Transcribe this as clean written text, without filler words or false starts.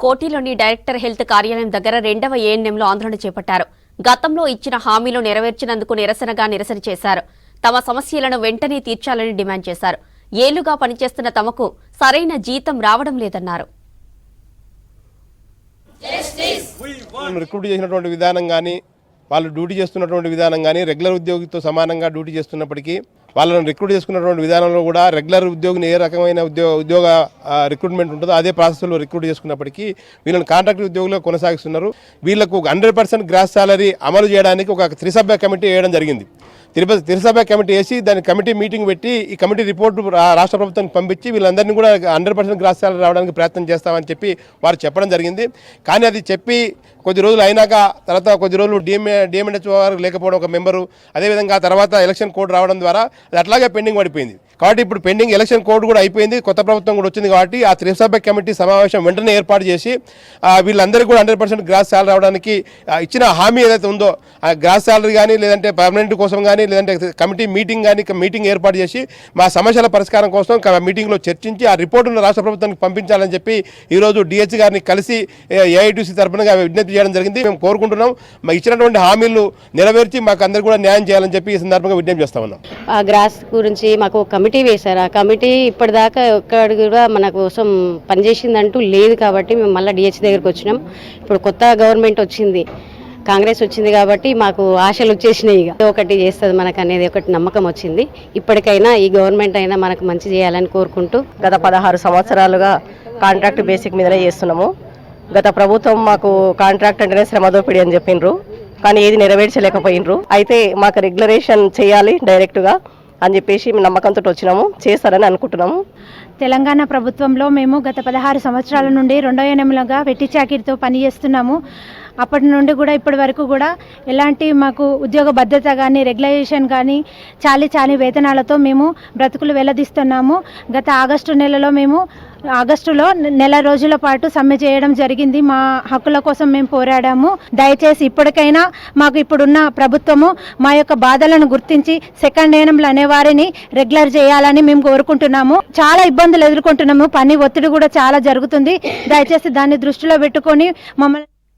కోటిలోని director health కార్యాలయం దగ్గర 2వ ఏఎన్ఎంలో ఆందోళన చేపట్టారు. గతంలో ఇచ్చిన హామీలు నెరవేర్చినందుకు నిరసన చేశారు. తమ సమస్యలను వెంటనే తీర్చాలని డిమాండ్ చేశారు. ఏళ్లుగా పనిచేస్తున్న తమకు సరైన జీతం రావడం లేదన్నారు. రిక్రూట్ చేసినటువంటి విధానం కానీ, వాళ్ళు డ్యూటీ చేస్తున్నటువంటి విధానం కానీ రెగ్యులర్ ఉద్యోగితో సమానంగా డ్యూటీ చేస్తున్నప్పటికీ వాళ్ళని రిక్రూట్ చేసుకున్నటువంటి విధానంలో కూడా రెగ్యులర్ ఉద్యోగిని ఏ రకమైన ఉద్యోగ రిక్రూట్మెంట్ ఉంటుందో అదే ప్రాసెస్లో రిక్రూట్ చేసుకున్నప్పటికీ వీళ్ళని కాంట్రాక్ట్ ఉద్యోగులుగా కొనసాగిస్తున్నారు. వీళ్లకు 100% గ్రాస్ సాలరీ అమలు చేయడానికి ఒక త్రిసభ్య కమిటీ వేయడం జరిగింది. త్రిసభ్య కమిటీ వేసి దాని కమిటీ మీటింగ్ పెట్టి ఈ కమిటీ రిపోర్టు రాష్ట్ర ప్రభుత్వానికి పంపించి వీళ్ళందరినీ కూడా 100% గ్రాస్ సాలరీ రావడానికి ప్రయత్నం చేస్తామని చెప్పి వారు చెప్పడం జరిగింది. కానీ అది చెప్పి కొద్ది రోజులు అయినాక తర్వాత కొద్ది రోజులు డిఎంఎన్హెచ్ఓ వారు లేకపోవడం ఒక మెంబరు, అదేవిధంగా తర్వాత ఎలక్షన్ కోడ్ రావడం ద్వారా అది అట్లాగే పెండింగ్ పడిపోయింది. కాబట్టి ఇప్పుడు పెండింగ్ ఎలక్షన్ కోడ్ కూడా అయిపోయింది, కొత్త ప్రభుత్వం కూడా వచ్చింది. కాబట్టి ఆ త్రిసభ్య కమిటీ సమావేశం వెంటనే ఏర్పాటు చేసి వీళ్ళందరికీ కూడా 100% గ్రాస్ సాలరీ రావడానికి ఇచ్చిన హామీ ఏదైతే ఉందో ఆ గ్రాస్ సాలరీ కానీ లేదంటే పర్మనెంట్ కోసం కానీ లేదంటే కమిటీ మీటింగ్ కానీ మీటింగ్ ఏర్పాటు చేసి మా సమస్యల పరిష్కారం కోసం మీటింగ్లో చర్చించి ఆ రిపోర్టును రాష్ట్ర ప్రభుత్వానికి పంపించాలని చెప్పి ఈరోజు డిహెచ్ గారిని కలిసి ఏఐటీసీ తరఫున విజ్ఞప్తి చేయడం జరిగింది. మేము కోరుకుంటున్నాం మాకు ఇచ్చినటువంటి హామీలు నెరవేర్చి మాకు అందరికీ కూడా న్యాయం చేయాలని చెప్పి ఈ సందర్భంగా విజ్ఞప్తి చేస్తా ఉన్నాం. ఆ గ్రాస్ గురించి మాకు కమిటీ వేశారు. ఆ కమిటీ ఇప్పటిదాకా ఎక్కడ కూడా మన కోసం పనిచేసిందంటూ లేదు. కాబట్టి మేము మళ్ళీ డిహెచ్ దగ్గరికి వచ్చినాం. ఇప్పుడు కొత్త గవర్నమెంట్ వచ్చింది, కాంగ్రెస్ వచ్చింది కాబట్టి మాకు ఆశలు వచ్చేసినాయి. ఇక ఒకటి చేస్తుంది మనకు అనేది ఒకటి నమ్మకం వచ్చింది. ఇప్పటికైనా ఈ గవర్నమెంట్ అయినా మనకు మంచి చేయాలని కోరుకుంటూ గత 16 సంవత్సరాలుగా కాంట్రాక్ట్ బేసిక్ మీదనే చేస్తున్నాము. గత ప్రభుత్వం మాకు కాంట్రాక్ట్ అంటేనే శ్రమదోపిడి అని చెప్పిండ్రు, కానీ ఏది నెరవేర్చలేకపోయినరు. అయితే మాకు రెగ్యులరేషన్ చేయాలి డైరెక్ట్గా అని చెప్పేసి నమ్మకంతో వచ్చినాము, చేస్తారని అనుకుంటున్నాము. తెలంగాణ ప్రభుత్వంలో మేము గత 16 సంవత్సరాల నుండి 2వ ఏఎన్ఎంలుగా వెట్టి చాకిరితో పనిచేస్తున్నాము. అప్పటి నుండి కూడా ఇప్పటి వరకు కూడా ఎలాంటి మాకు ఉద్యోగ భద్రత కానీ రెగ్యులేషన్ కానీ చాలీ వేతనాలతో మేము బ్రతుకులు వెల్లదీస్తున్నాము. గత ఆగస్టులో నెల రోజుల పాటు సమ్మె చేయడం జరిగింది. మా హక్కుల కోసం మేము పోరాడాము. దయచేసి ఇప్పటికైనా మాకు ఇప్పుడున్న ప్రభుత్వము మా యొక్క బాధలను గుర్తించి సెకండ్ ఏఎన్ఎంలు అనే వారిని రెగ్యులర్ చేయాలని మేము కోరుకుంటున్నాము. చాలా ఇబ్బందులు ఎదుర్కొంటున్నాము, పని ఒత్తిడి కూడా చాలా జరుగుతుంది. దయచేసి దాన్ని దృష్టిలో పెట్టుకొని మమ్మల్ని